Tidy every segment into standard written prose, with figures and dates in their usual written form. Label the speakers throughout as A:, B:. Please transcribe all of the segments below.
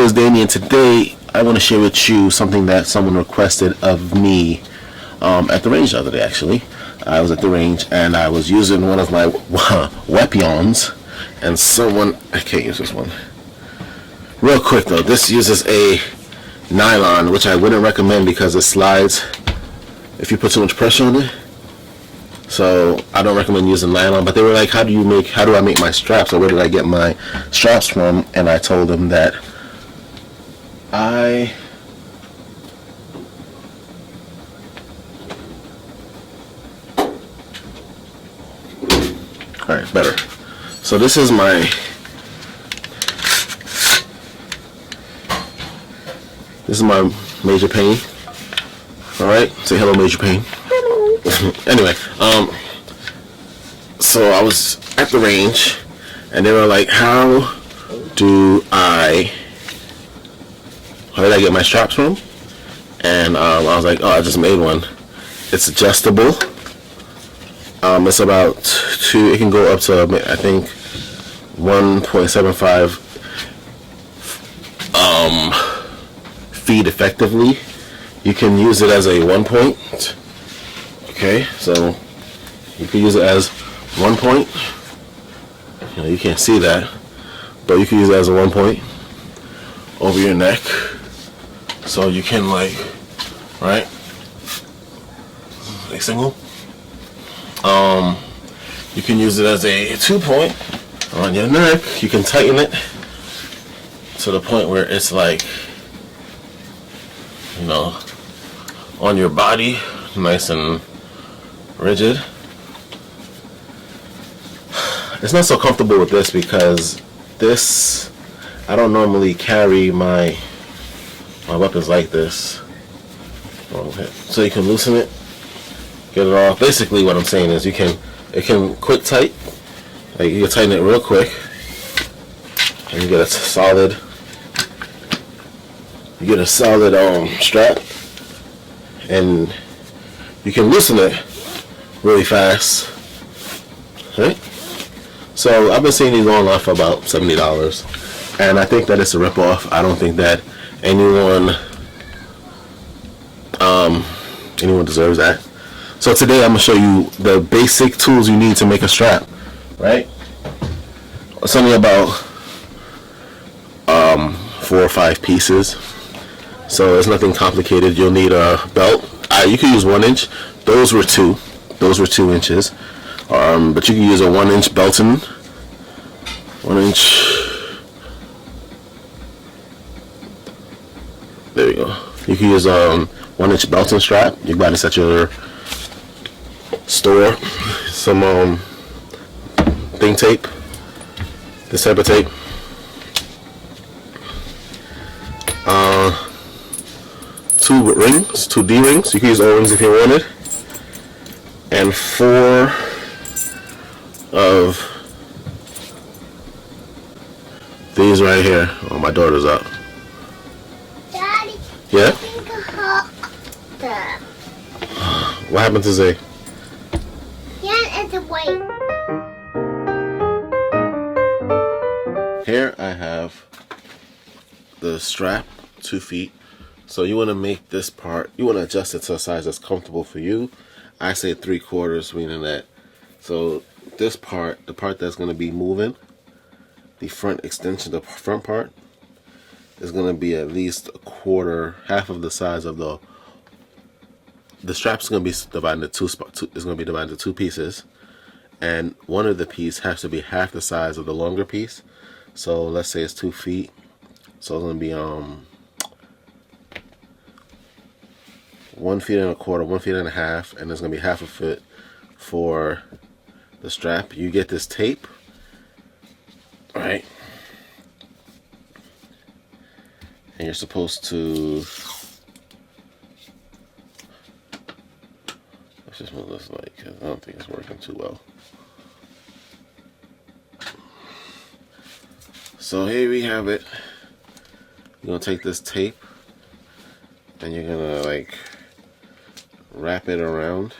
A: name is Daeni, and today I want to share with you something that someone requested of me at the range the other day. Actually, I was at the range and I was using one of my weapons, and I can't use this one. Real quick though, this uses a nylon, which I wouldn't recommend because it slides if you put too much pressure on it. So I don't recommend using nylon. But they were like, how do I make my straps, or where did I get my straps from? And I told them that alright, better. So this is my Major Pain. Alright, say hello, Major Pain. Anyway, so I was at the range and they were like, how did I get my straps from? And I was like, oh, I just made one. It's adjustable. It's about it can go up to, I think, 1.75 feet effectively. You can use it as a 1 point. Okay, so you can use it as 1 point. You can't see that, but you can use it as a 1 point over your neck. So you can like single. You can use it as a 2 point on your neck. You can tighten it to the point where it's like, on your body, nice and rigid. It's not so comfortable with this because I don't normally carry my weapons like this. So you can loosen it, get it off. Basically what I'm saying is it can quick tight. Like you can tighten it real quick and you get a solid strap, and you can loosen it really fast, right? So I've been seeing these online for about $70, and I think that it's a ripoff. I don't think that anyone deserves that. So today I'm gonna show you the basic tools you need to make a strap, right? It's only about 4 or 5 pieces, so it's nothing complicated. You'll need a belt. You can use 1 inch. Those were 2 inches. But you can use a 1 inch belting. 1 inch. There you go. You can use 1 inch belting strap. You buy this at your store. Some thing tape. This type of tape. 2 rings, 2 D rings. You can use O-rings if you wanted. And 4 of these right here. Oh, my daughter's up.
B: Daddy.
A: Yeah?
B: That.
A: What happened to Zay?
B: Yeah, it's a white.
A: Here I have the strap, 2 feet. So you want to make this part, you want to adjust it to a size that's comfortable for you. I say 3/4, meaning that. So this part, the part that's going to be moving, the front extension, the front part, is going to be at least a quarter, half of the size of the strap's going to be divided into it's going to be divided into 2 pieces, and one of the pieces has to be half the size of the longer piece. So let's say it's 2 feet, so it's going to be 1 feet and a quarter, 1 feet and a half, and there's going to be half a foot for the strap. You get this tape, right? And you're supposed to, let's just move this light because I don't think it's working too well. So here we have it. You're going to take this tape and you're going to wrap it around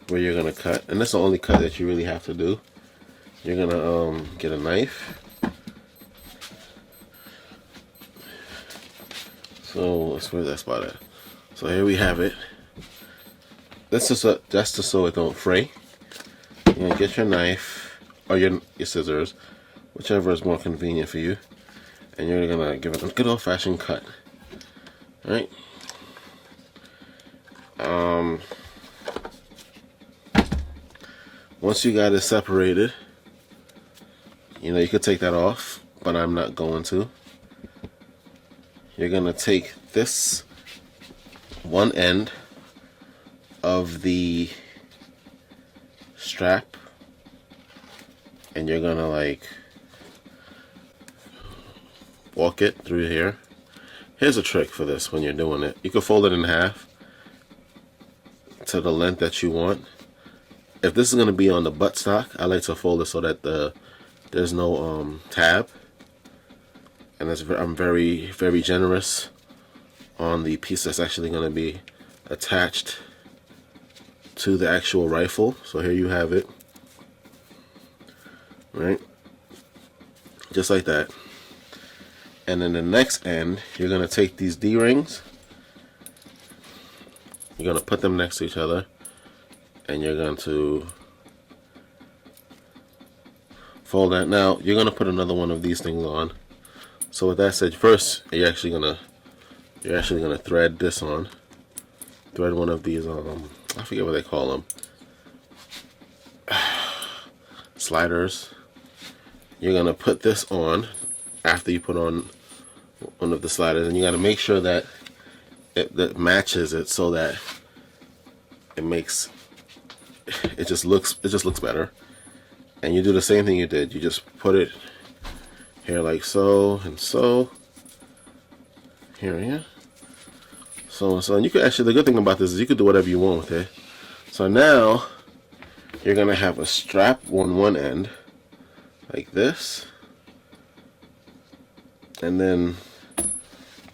A: where you're going to cut. And that's the only cut that you really have to do. You're going to get a knife So let's where's that spot at? So here we have it. This is just so it don't fray. You're gonna get your knife or your scissors, whichever is more convenient for you, and you're gonna give it a good old-fashioned cut. All right. Once you got it separated, you know you could take that off, but I'm not going to. You're gonna take this one end of the strap and you're gonna like walk it through here. Here's a trick for this when you're doing it. You can fold it in half to the length that you want. If this is going to be on the buttstock, I like to fold it so that there's no tab. And I'm very generous on the piece that's actually going to be attached to the actual rifle. So here you have it. Right? Just like that. And then the next end, you're going to take these D-rings. You're going to put them next to each other. And you're going to fold that. Now, you're going to put another one of these things on. So with that said, first, you're actually going to thread this on. Thread one of these, I forget what they call them. Sliders. You're going to put this on after you put on one of the sliders. And you got to make sure that it matches it so that it just looks better. And you do the same thing you did. You just put it here like so and so. Here. So and so. And you could actually, the good thing about this is you could do whatever you want with it. So now you're gonna have a strap on one end like this. And then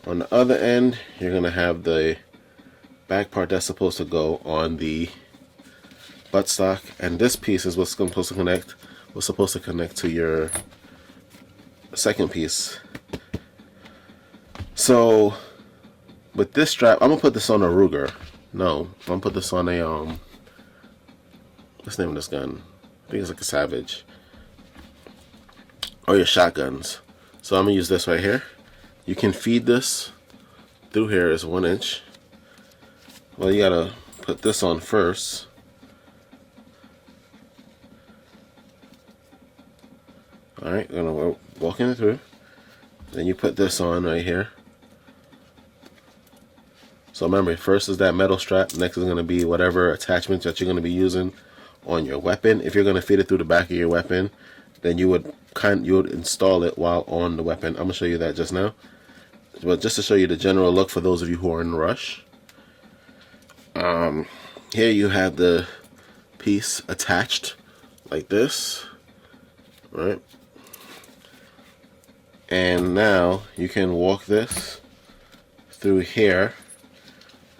A: on the other end you're gonna have the back part that's supposed to go on the buttstock, and this piece is what's supposed to connect to your second piece. So with this strap, I'm gonna put this on a Ruger. No, I'm gonna put this on a what's the name of this gun? I think it's like a Savage. Or your shotguns. So I'm gonna use this right here. You can feed this through here is 1 inch. Well, you gotta put this on first. Alright, gonna walk it through. Then you put this on right here. So remember, first is that metal strap. Next is going to be whatever attachments that you're going to be using on your weapon. If you're going to feed it through the back of your weapon, then you would install it while on the weapon. I'm going to show you that just now. But just to show you the general look for those of you who are in a rush. Here you have the piece attached like this. Right? And now you can walk this through here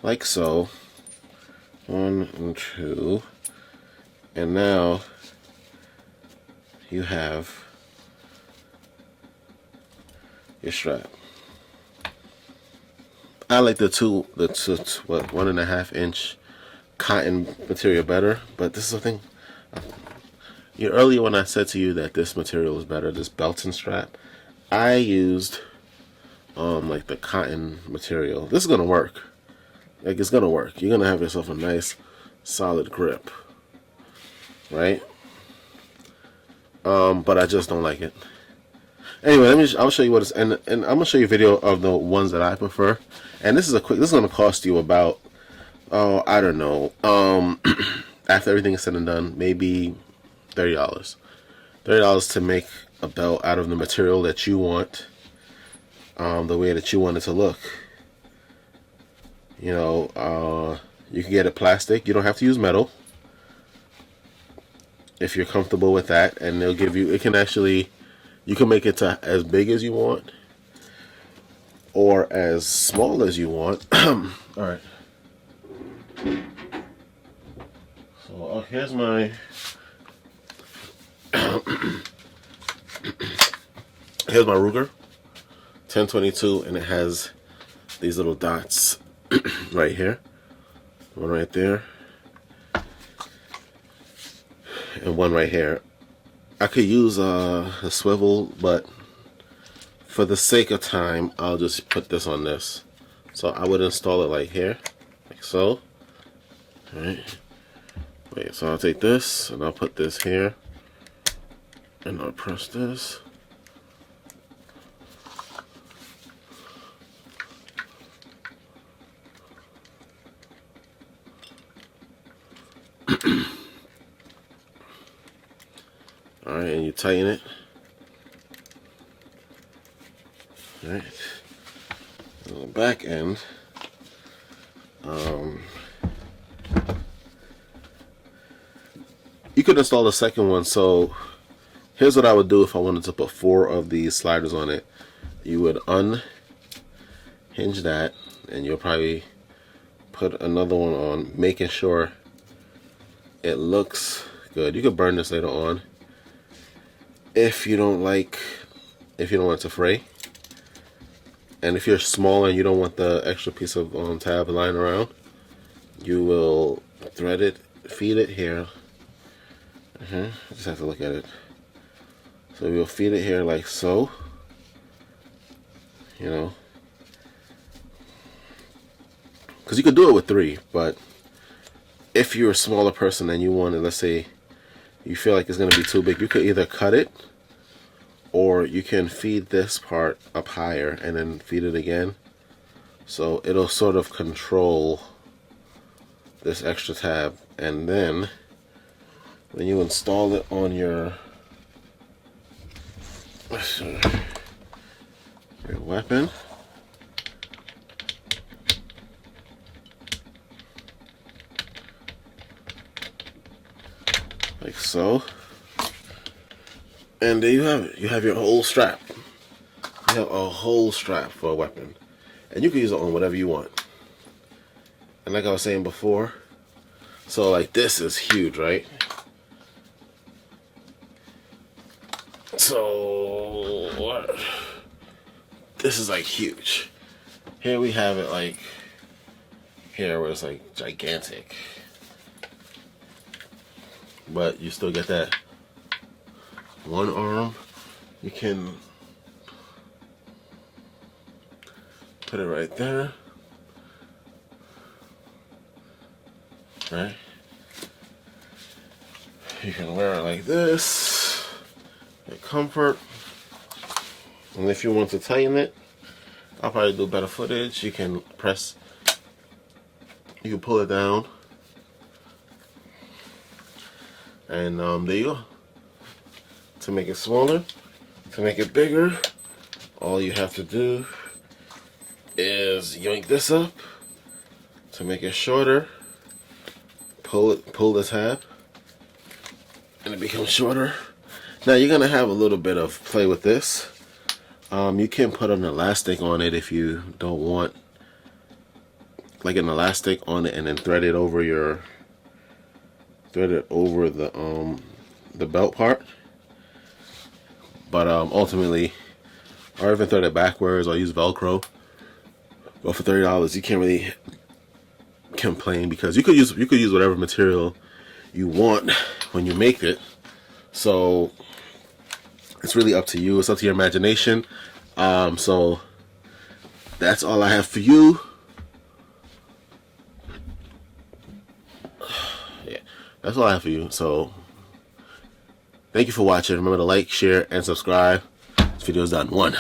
A: like so. 1 and 2. And now you have your strap. I like the 1.5 inch cotton material better, but this is the thing. Earlier when I said to you that this material is better, this belt and strap, I used like the cotton material. This is gonna work. Like, it's gonna work. You're gonna have yourself a nice solid grip, right? But I just don't like it. Anyway, I'll show you what it's, and I'm gonna show you a video of the ones that I prefer. And this is this is gonna cost you about, I don't know, after everything is said and done, maybe $30. $30 to make a belt out of the material that you want, the way that you want it to look. You know, you can get it plastic. You don't have to use metal if you're comfortable with that, and they'll give you, it can actually, you can make it to as big as you want or as small as you want. Alright. So here's my here's my Ruger 1022, and it has these little dots right here, one right there, and one right here. I could use a swivel, but for the sake of time, I'll just put this on this. So I would install it like here, like so. All right. Wait, so I'll take this and I'll put this here, and I'll press this. All right, and you tighten it. All right. On the back end, you could install the second one. So here's what I would do if I wanted to put 4 of these sliders on it. You would unhinge that, and you'll probably put another one on, making sure it looks good. You could burn this later on if you don't want it to fray. And if you're small and you don't want the extra piece of tab lying around, you will thread it, feed it here. I just have to look at it. So we'll feed it here like so. You know, because you could do it with 3, but if you're a smaller person and you want it, let's say you feel like it's going to be too big, you could either cut it, or you can feed this part up higher and then feed it again. So it'll sort of control this extra tab. And then when you install it on your weapon, like so, and there you have it. You have your whole strap. You have a whole strap for a weapon, and you can use it on whatever you want. And like I was saying before, so like this is huge, right? So what? This is like huge. Here we have it like here where it's like gigantic, but you still get that one arm. You can put it right there, right? You can wear it like this, get comfort. And if you want to tighten it, I'll probably do better footage. You can press, you can pull it down, and there you go. To make it smaller, to make it bigger, all you have to do is yoink this up. To make it shorter, pull the tab, and it becomes shorter. Now you're gonna have a little bit of play with this. You can put an elastic on it if you don't want, like an elastic on it, and then thread it over the belt part. But ultimately, or even thread it backwards, or use Velcro. But for $30, you can't really complain, because you could use whatever material you want when you make it. So it's really up to you. It's up to your imagination. So that's all I have for you. Yeah, that's all I have for you. So thank you for watching. Remember to like, share, and subscribe. This video is done. 1.